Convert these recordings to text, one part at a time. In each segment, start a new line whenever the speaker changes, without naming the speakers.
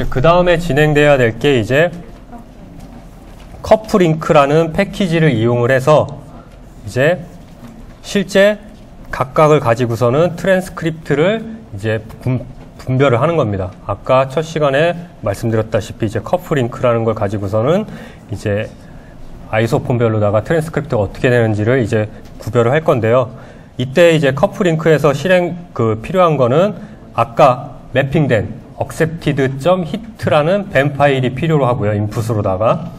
그 다음에 진행돼야 될 게 이제 커플링크라는 패키지를 이용을 해서 이제 실제 각각을 가지고서는 트랜스크립트를 이제 분별을 하는 겁니다. 아까 첫 시간에 말씀드렸다시피 이제 커플링크라는 걸 가지고서는 이제 아이소폰별로다가 트랜스크립트가 어떻게 되는지를 이제 구별을 할 건데요. 이때 이제 커플링크에서 필요한 거는 아까 매핑된 accepted.hit라는 밴 파일이 필요로 하고요. 인풋으로다가.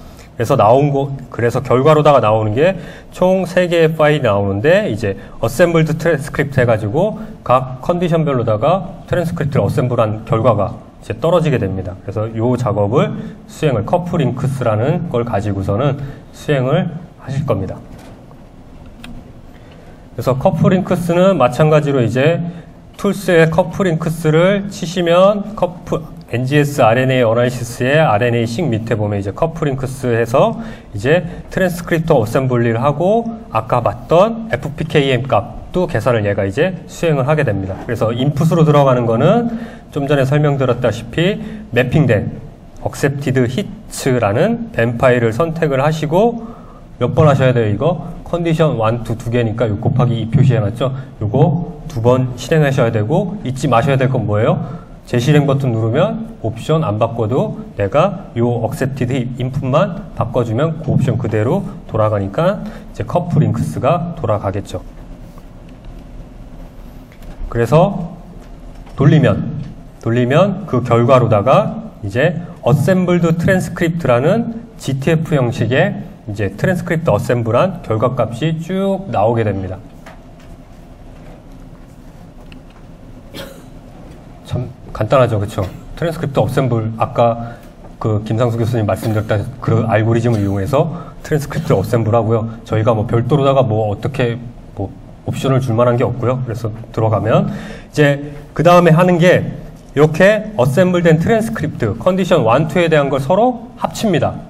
그래서 결과로다가 나오는 게 총 3개의 파일이 나오는데, 이제 assembled transcript 해가지고 각 컨디션별로다가 트랜스크립트를 어셈블한 결과가 이제 떨어지게 됩니다. 그래서 이 작업을 커플링크스라는 걸 가지고서는 수행을 하실 겁니다. 그래서 커플링크스는 마찬가지로 이제 툴스의 커플링크스를 치시면 NGS RNA 어나리시스의 RNA-seq 밑에 보면 이제 커플링크스 해서 이제 트랜스크립트 어셈블리를 하고 아까 봤던 FPKM 값도 계산을 얘가 이제 수행을 하게 됩니다. 그래서 인풋으로 들어가는 거는 좀 전에 설명드렸다시피 매핑된 accepted hit라는 밴 파일을 선택을 하시고 몇 번 하셔야 돼요, 이거? 컨디션 1, 2 두 개니까 요 곱하기 2 표시해놨죠? 요거 2번 실행하셔야 되고, 잊지 마셔야 될 건 뭐예요? 재실행 버튼 누르면 옵션 안 바꿔도 내가 요 accepted 인풋만 바꿔주면 그 옵션 그대로 돌아가니까 이제 커플링크스가 돌아가겠죠. 그래서 돌리면 그 결과로다가 이제 assembled transcript라는 GTF 형식의 이제 트랜스크립트 어셈블한 결과값이 쭉 나오게 됩니다. 참 간단하죠, 그렇죠? 트랜스크립트 어셈블, 아까 그 김상수 교수님 말씀드렸던 그 알고리즘을 이용해서 트랜스크립트 어셈블 하고요. 저희가 뭐 별도로다가 뭐 어떻게 뭐 옵션을 줄 만한 게 없고요. 그래서 들어가면 이제 그 다음에 하는 게 이렇게 어셈블된 트랜스크립트 컨디션 1, 2에 대한 걸 서로 합칩니다.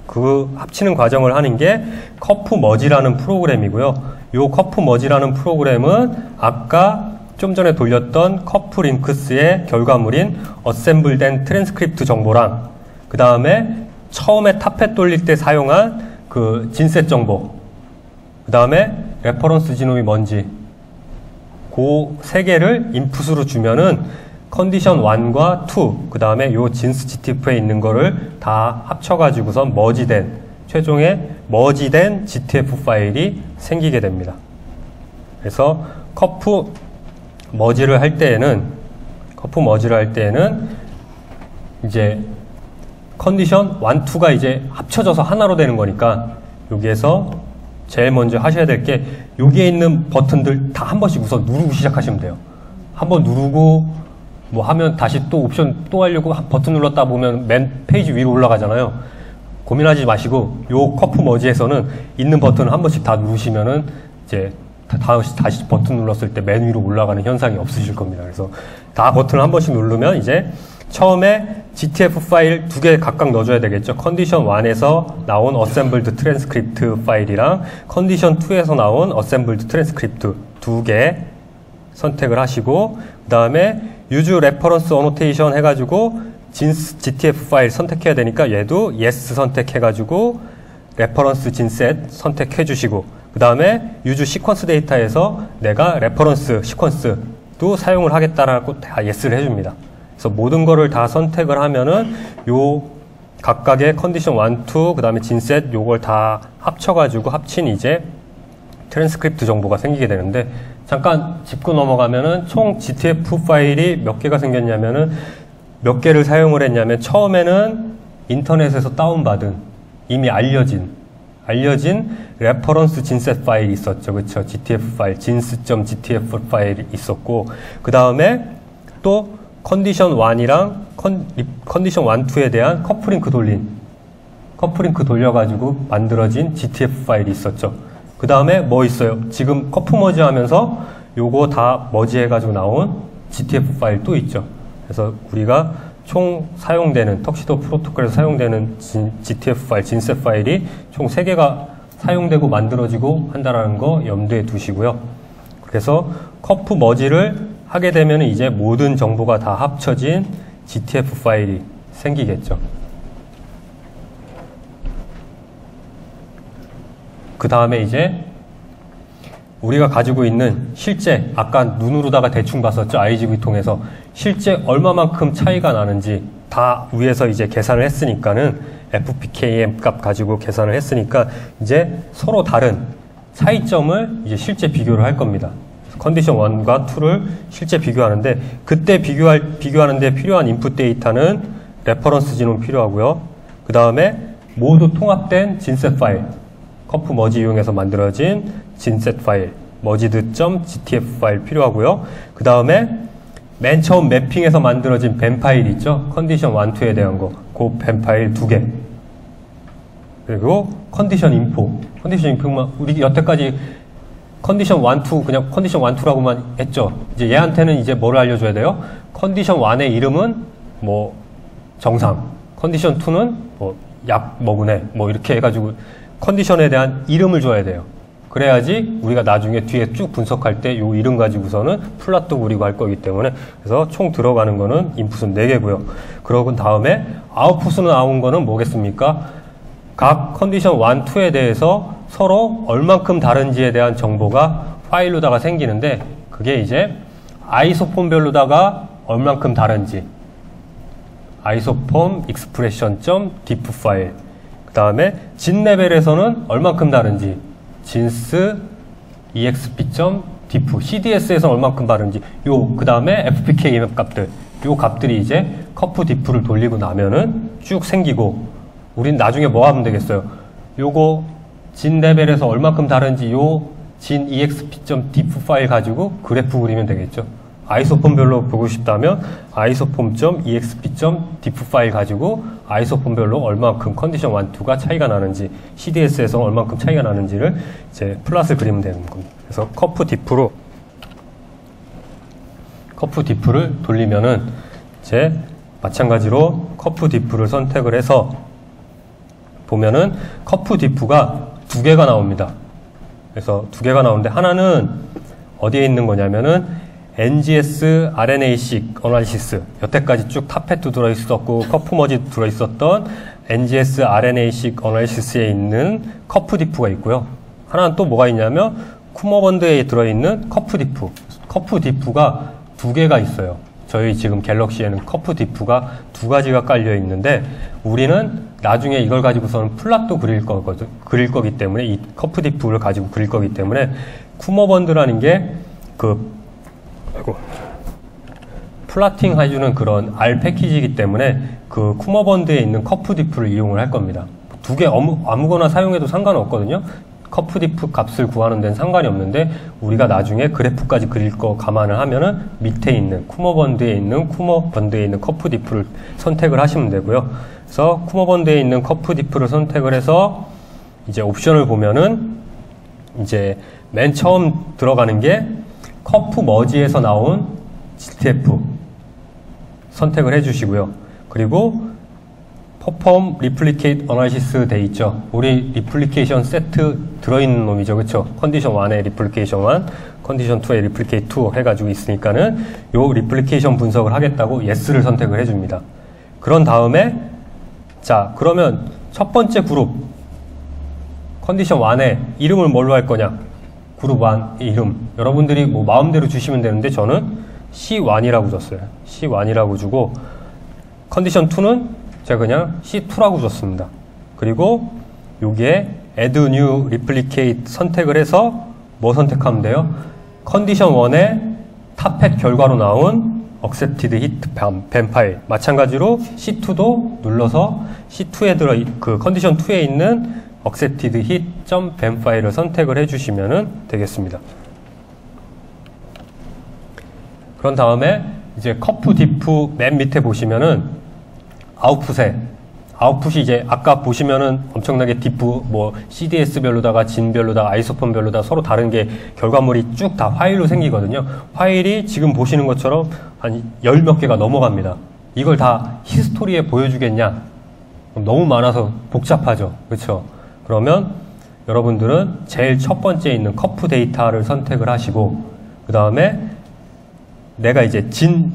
그 합치는 과정을 하는 게 커프머지라는 프로그램이고요. 이 커프머지라는 프로그램은 아까 좀 전에 돌렸던 커플링크스의 결과물인 어셈블된 트랜스크립트 정보랑 그 다음에 처음에 탑햇 돌릴 때 사용한 그 진셋 정보, 그 다음에 레퍼런스 지놈이 뭔지 그 세 개를 인풋으로 주면은 컨디션 1과 2, 그 다음에 요 진스 GTF에 있는 거를 다 합쳐가지고선 최종의 머지된 GTF 파일이 생기게 됩니다. 그래서 커프 머지를 할 때에는 이제 컨디션 1, 2가 이제 합쳐져서 하나로 되는 거니까 여기에서 제일 먼저 하셔야 될 게 여기에 있는 버튼들 다 한 번씩 우선 누르고 시작하시면 돼요. 한번 누르고 뭐 하면 다시 또 옵션 또 하려고 버튼 눌렀다 보면 맨 페이지 위로 올라가잖아요. 고민하지 마시고 요 커프 머지에서는 있는 버튼을 한 번씩 다 누르시면은 이제 다시 버튼 눌렀을 때 맨 위로 올라가는 현상이 없으실 겁니다. 그래서 다 버튼을 한 번씩 누르면 이제 처음에 GTF 파일 2개 각각 넣어줘야 되겠죠. 컨디션 1에서 나온 assembled transcript 파일이랑 컨디션 2에서 나온 assembled transcript 2개 선택을 하시고 그 다음에 use reference annotation 해가지고 GTF 파일 선택해야 되니까 얘도 yes 선택해가지고 reference 진셋 선택해 주시고 그 다음에 use sequence data에서 내가 reference sequence도 사용을 하겠다라고 다 yes를 해줍니다. 그래서 모든 거를 다 선택을 하면은 요 각각의 컨디션 1, 2, 그 다음에 진셋 요걸 다 합쳐가지고 합친 이제 트랜스크립트 정보가 생기게 되는데 잠깐 짚고 넘어가면은 총 GTF 파일이 몇 개가 생겼냐면은 몇 개를 사용을 했냐면 처음에는 인터넷에서 다운받은 이미 알려진 레퍼런스 진셋 파일이 있었죠. 그쵸? GTF 파일, 진스.gtf 파일이 있었고 그 다음에 또 컨디션 1이랑 컨디션 1, 2에 대한 커플링크 돌려가지고 만들어진 GTF 파일이 있었죠. 그 다음에 뭐 있어요? 지금 커프 머지 하면서 요거 다 머지 해가지고 나온 GTF 파일 또 있죠. 그래서 우리가 총 사용되는, 턱시도 프로토콜에서 사용되는 GTF 파일, 진셋 파일이 총 3개가 사용되고 만들어지고 한다라는 거 염두에 두시고요. 그래서 커프 머지를 하게 되면 이제 모든 정보가 다 합쳐진 GTF 파일이 생기겠죠. 그 다음에 이제 우리가 가지고 있는 실제 아까 눈으로다가 대충 봤었죠. IGV 통해서 실제 얼마만큼 차이가 나는지 다 위에서 이제 계산을 했으니까는 FPKM 값 가지고 계산을 했으니까 이제 서로 다른 차이점을 이제 실제 비교를 할 겁니다. 컨디션 1과 2를 실제 비교하는데 그때 비교하는데 필요한 인풋 데이터는 레퍼런스 진원 필요하고요. 그 다음에 모두 통합된 진셋 파일 커프 머지 이용해서 만들어진 진셋 파일 merged.gtf 파일 필요하고요. 그 다음에 맨 처음 매핑에서 만들어진 벤 파일 있죠? 컨디션 1, 2에 대한 거. 그 벤 파일 2개. 그리고 컨디션 인포. 컨디션 인포만 우리 여태까지 컨디션 1, 2 그냥 컨디션 1, 2라고만 했죠. 이제 얘한테는 이제 뭐를 알려줘야 돼요? 컨디션 1의 이름은 뭐 정상. 컨디션 2는 뭐 약 먹은 애. 뭐 이렇게 해가지고 컨디션에 대한 이름을 줘야 돼요. 그래야지 우리가 나중에 뒤에 쭉 분석할 때 요 이름 가지고서는 플랫도 그리고 할 거기 때문에 그래서 총 들어가는 거는 인풋은 4개고요. 그러고 다음에 아웃풋으로 나온 거는 뭐겠습니까? 각 컨디션 1, 2에 대해서 서로 얼만큼 다른지에 대한 정보가 파일로다가 생기는데 그게 이제 아이소폼별로다가 얼만큼 다른지 아이소폼 expression.diff 파일 그 다음에 진 레벨에서는 얼만큼 다른지 진스 exp.diff CDS에서 얼만큼 다른지 요 그 다음에 FPKM 값들 요 값들이 이제 커프 diff를 돌리고 나면은 쭉 생기고 우린 나중에 뭐 하면 되겠어요? 요거 진 레벨에서 얼만큼 다른지 요 진 exp.diff 파일 가지고 그래프 그리면 되겠죠. 아이소폼별로 보고 싶다면 아이소폼.exp.diff 파일 가지고 아이소폼별로 얼만큼 컨디션 1, 2가 차이가 나는지 CDS에서 얼만큼 차이가 나는지를 이제 플랫을 그리면 되는 겁니다. 그래서 커프 diff를 돌리면은 이제 마찬가지로 커프 diff를 선택을 해서 보면은 커프 diff가 2개가 나옵니다. 그래서 2개가 나오는데 하나는 어디에 있는 거냐면은 NGS RNA-seq 어널리시스 여태까지 쭉 탑팻도 들어있었고 커프 머지도 들어있었던 NGS RNA-seq 어널리시스에 있는 커프 diff가 있고요. 하나는 또 뭐가 있냐면 쿠머번드에 들어있는 커프 diff가 2개가 있어요. 저희 지금 갤럭시에는 커프 diff가 2가지가 깔려 있는데 우리는 나중에 이걸 가지고서는 플랫도 그릴 거기 때문에 이 커프 diff를 가지고 그릴 거기 때문에 쿠머번드라는 게 플라팅 해주는 그런 R 패키지이기 때문에 그 쿠머번드에 있는 커프 diff를 이용을 할 겁니다. 2개 아무거나 사용해도 상관없거든요. 커프 diff 값을 구하는 데는 상관이 없는데 우리가 나중에 그래프까지 그릴 거 감안을 하면은 밑에 있는 쿠머번드에 있는 커프 diff를 선택을 하시면 되고요. 그래서 쿠머번드에 있는 커프 diff를 선택을 해서 이제 옵션을 보면은 이제 맨 처음 들어가는 게 커프 머지에서 나온 GTF 선택을 해주시고요. 그리고 Perform Replicate Analysis 돼 있죠. 우리 리플리케이션 세트 들어있는 놈이죠. 그쵸? 컨디션 1에 Replication 1, 컨디션 2에 Replicate 2 해가지고 있으니까는 요 리플리케이션 분석을 하겠다고 Yes를 선택을 해줍니다. 그런 다음에 자 그러면 첫 번째 그룹 컨디션 1에 이름을 뭘로 할 거냐? 그룹 1의 이름 여러분들이 뭐 마음대로 주시면 되는데 저는 C1이라고 줬어요. C1이라고 주고 컨디션 2는 제가 그냥 C2라고 줬습니다. 그리고 여기에 Add New Replicate 선택을 해서 뭐 선택하면 돼요? 컨디션 1의 탑팻 결과로 나온 Accepted Hit 벤 파일 마찬가지로 C2도 눌러서 C2에 그 컨디션 2에 있는 Accepted Hit.ben 파일을 선택을 해주시면 되겠습니다. 그런 다음에 이제 커프 diff 맨 밑에 보시면은 아웃풋이 이제 아까 보시면은 엄청나게 diff 뭐 CDS별로다가 진별로다가 아이소폼별로다가 서로 다른 게 결과물이 쭉 다 파일로 생기거든요. 파일이 지금 보시는 것처럼 한 10몇 개가 넘어갑니다. 이걸 다 히스토리에 보여주겠냐? 너무 많아서 복잡하죠. 그렇죠? 그러면 여러분들은 제일 첫 번째 있는 커프 데이터를 선택을 하시고 그 다음에 내가 이제 진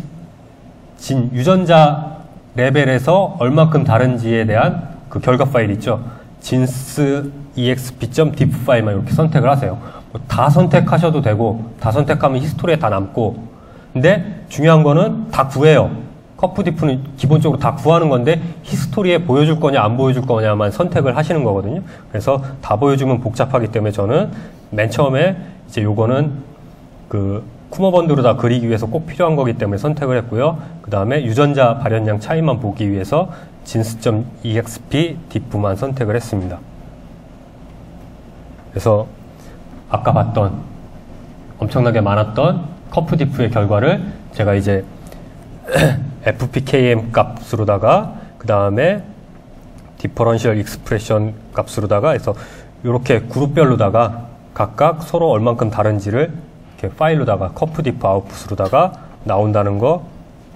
진 유전자 레벨에서 얼만큼 다른지에 대한 그 결과 파일 있죠. 진스.exp.diff 파일만 이렇게 선택을 하세요. 다 선택하셔도 되고, 다 선택하면 히스토리에 다 남고, 근데 중요한 거는 다 구해요. 커프디프는 기본적으로 다 구하는 건데 히스토리에 보여줄 거냐 안 보여줄 거냐만 선택을 하시는 거거든요. 그래서 다 보여주면 복잡하기 때문에 저는 맨 처음에 이제 요거는 그 쿠머번드로 다 그리기 위해서 꼭 필요한 거기 때문에 선택을 했고요. 그 다음에 유전자 발현량 차이만 보기 위해서 진스.exp diff만 선택을 했습니다. 그래서 아까 봤던 엄청나게 많았던 커프디프의 결과를 제가 이제 fpkm 값으로다가 그 다음에 디퍼런셜 익스프레션 값으로다가 해서 이렇게 그룹별로다가 각각 서로 얼만큼 다른지를 이렇게 파일로다가 커프디프 아웃풋으로다가 나온다는 거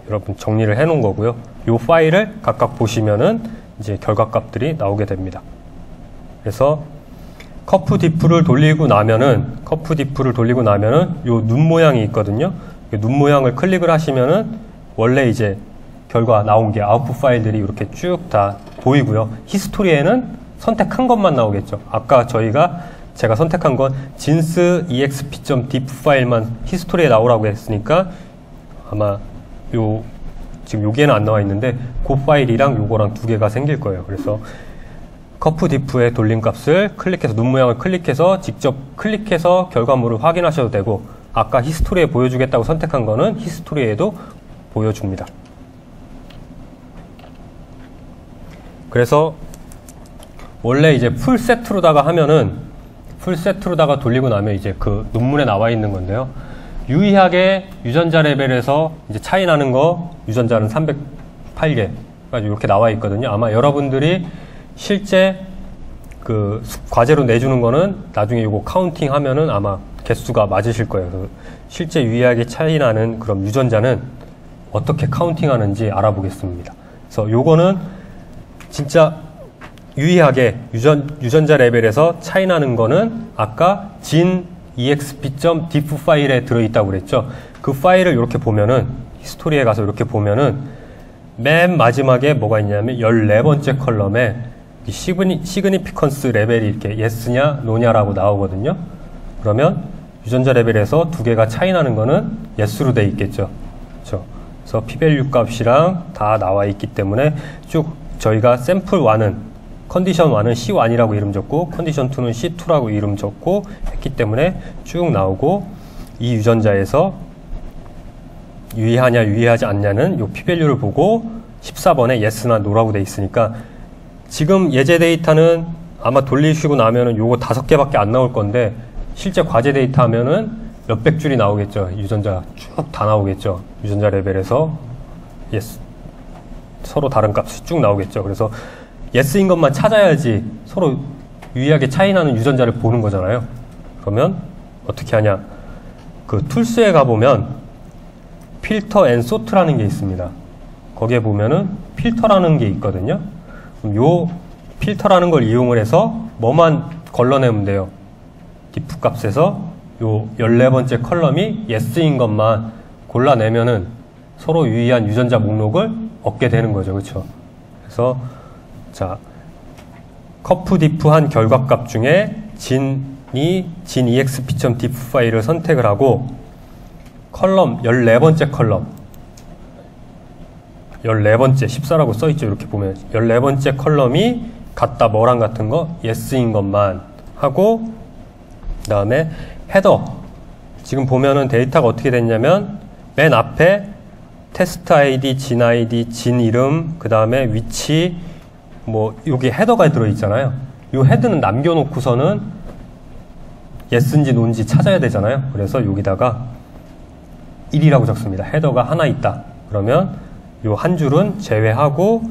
여러분 정리를 해 놓은 거고요. 이 파일을 각각 보시면은 이제 결과값들이 나오게 됩니다. 그래서 커프디프를 돌리고 나면은 요 눈 모양이 있거든요. 눈 모양을 클릭을 하시면은 원래 이제 결과 나온 게 아웃풋 파일들이 이렇게 쭉 다 보이고요. 히스토리에는 선택한 것만 나오겠죠. 아까 제가 선택한 건 진스.exp.diff 파일만 히스토리에 나오라고 했으니까 아마 지금 여기에는 안 나와 있는데 그 파일이랑 요거랑 두 개가 생길 거예요. 그래서 커프디프의 돌림 값을 클릭해서 눈 모양을 클릭해서 직접 클릭해서 결과물을 확인하셔도 되고, 아까 히스토리에 보여주겠다고 선택한 거는 히스토리에도 보여줍니다. 그래서 원래 이제 풀 세트로다가 돌리고 나면 이제 그 논문에 나와 있는 건데요. 유의하게 유전자 레벨에서 이제 차이 나는 거, 유전자는 308개 이렇게 나와 있거든요. 아마 여러분들이 실제 그 과제로 내주는 거는 나중에 이거 카운팅 하면은 아마 개수가 맞으실 거예요. 실제 유의하게 차이 나는 그런 유전자는 어떻게 카운팅 하는지 알아보겠습니다. 그래서 요거는 진짜 유의하게 유전자 레벨에서 차이 나는 거는 아까 exp.diff 파일에 들어있다고 그랬죠. 그 파일을 이렇게 보면은, 히스토리에 가서 이렇게 보면은 맨 마지막에 뭐가 있냐면 14번째 컬럼에 시그니피컨스 레벨이 이렇게 yes냐 no냐라고 나오거든요. 그러면 유전자 레벨에서 두 개가 차이 나는 거는 yes로 돼 있겠죠. 그렇죠? 그래서 p-value 값이랑 다 나와 있기 때문에 쭉 저희가 샘플 1은 컨디션 1은 C1이라고 이름 적고 컨디션 2는 C2라고 이름 적고 했기 때문에 쭉 나오고, 이 유전자에서 유의하냐 유의하지 않냐는 요 p-value를 보고 14번에 yes나 no라고 돼 있으니까, 지금 예제 데이터는 아마 돌리시고 나면은 요거 5개밖에 안 나올 건데 실제 과제 데이터 하면은 몇백 줄이 나오겠죠. 유전자 쭉 다 나오겠죠. 유전자 레벨에서 yes 서로 다른 값이 쭉 나오겠죠. 그래서 yes인 것만 찾아야지 서로 유의하게 차이 나는 유전자를 보는 거잖아요. 그러면 어떻게 하냐? 그 툴스에 가보면 필터 앤 소트라는 게 있습니다. 거기에 보면은 필터라는 게 있거든요. 그럼 요 필터라는 걸 이용을 해서 뭐만 걸러내면 돼요. diff 값에서 요 14번째 컬럼이 yes인 것만 골라내면은 서로 유의한 유전자 목록을 얻게 되는 거죠. 그렇죠? 그래서 자, 커프디프한 결과값 중에 exp.diff 파일을 선택을 하고 컬럼 14번째 컬럼 14번째 14라고 써있죠. 이렇게 보면 14번째 컬럼이 같다 뭐랑 같은 거 yes인 것만 하고, 그 다음에 헤더, 지금 보면은 데이터가 어떻게 됐냐면 맨 앞에 테스트 아이디, 진 아이디, 진 이름, 그 다음에 위치, 뭐 여기 헤더가 들어있잖아요. 이 헤드는 남겨놓고서는 yes인지 no인지 찾아야 되잖아요. 그래서 여기다가 1이라고 적습니다. 헤더가 하나 있다. 그러면 요 한 줄은 제외하고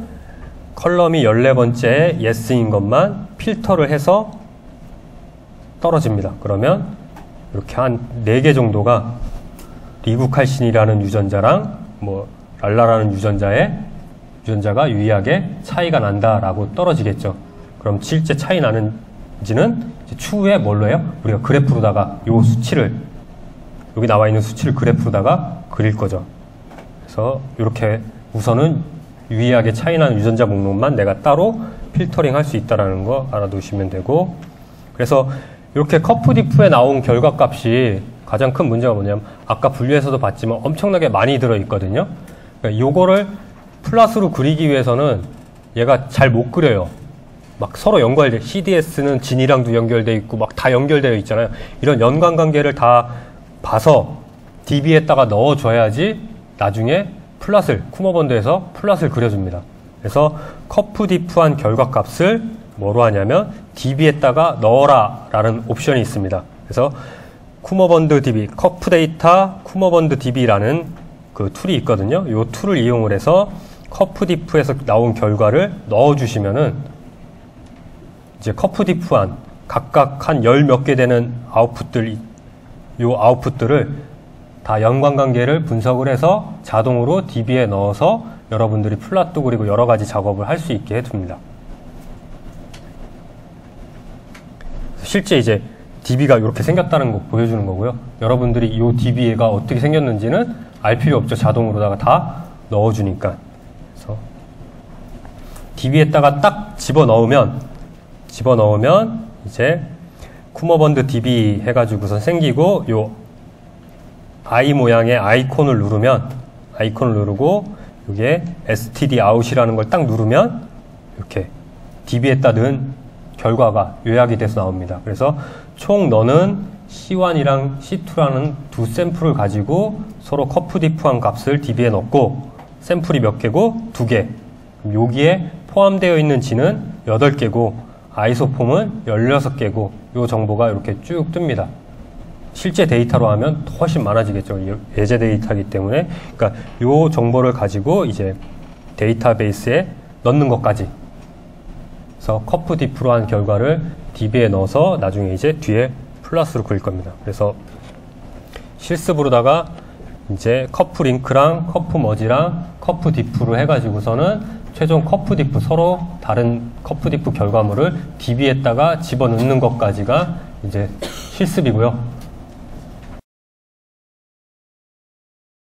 컬럼이 14번째에 yes인 것만 필터를 해서 떨어집니다. 그러면 이렇게 한 4개 정도가 리브칼신이라는 유전자랑 뭐 랄라라는 유전자가 유의하게 차이가 난다라고 떨어지겠죠. 그럼 실제 차이 나는지는 추후에 뭘로 해요? 우리가 그래프로다가 요 수치를, 여기 나와 있는 수치를 그래프로다가 그릴 거죠. 그래서 이렇게 우선은 유의하게 차이나는 유전자 목록만 내가 따로 필터링 할 수 있다는 거 알아두시면 되고, 그래서 이렇게 커프디프에 나온 결과값이 가장 큰 문제가 뭐냐면 아까 분류에서도 봤지만 엄청나게 많이 들어있거든요. 그러니까 요거를 플롯으로 그리기 위해서는 얘가 잘 못 그려요. 막 서로 연결돼, CDS는 진이랑도 연결돼 있고 막 다 연결되어 있잖아요. 이런 연관관계를 다 봐서 DB에다가 넣어줘야지 나중에 플롯을, 쿠머본드에서 플롯을 그려줍니다. 그래서 커프디프한 결과값을 뭐로 하냐면 DB에다가 넣어라 라는 옵션이 있습니다. 그래서 쿠머본드 DB, 커프데이터 쿠머본드 DB라는 그 툴이 있거든요. 이 툴을 이용을 해서 커프디프에서 나온 결과를 넣어주시면은 이제 커프디프한 각각 한 열 몇 개 되는 아웃풋들, 요 아웃풋들을 다 연관관계를 분석을 해서 자동으로 DB에 넣어서 여러분들이 플롯도 그리고 여러 가지 작업을 할 수 있게 해줍니다. 실제 이제 DB가 이렇게 생겼다는 거 보여주는 거고요. 여러분들이 이 DB가 어떻게 생겼는지는 알 필요 없죠. 자동으로다가 다 넣어주니까. 그래서 DB에다가 딱 집어넣으면 이제 쿠머본드 DB 해가지고선 생기고 요 I 모양의 아이콘을 누르고 이게 std out이라는 걸 딱 누르면 이렇게 DB에다 넣은 결과가 요약이 돼서 나옵니다. 그래서 총 너는 C1이랑 C2라는 두 샘플을 가지고 서로 커프디프한 값을 DB에 넣고 샘플이 몇 개고? 2개. 여기에 포함되어 있는 진은 8개고 아이소폼은 16개고 이 정보가 이렇게 쭉 뜹니다. 실제 데이터로 하면 훨씬 많아지겠죠. 예제 데이터이기 때문에. 그러니까 이 정보를 가지고 이제 데이터베이스에 넣는 것까지. 그래서 커프디프로 한 결과를 DB에 넣어서 나중에 이제 뒤에 플러스로 그릴 겁니다. 그래서 실습으로다가 이제 커프링크랑 커프머지랑 커프디프로 해가지고서는 최종 커프디프, 서로 다른 커프디프 결과물을 DB에다가 집어넣는 것까지가 이제 실습이고요.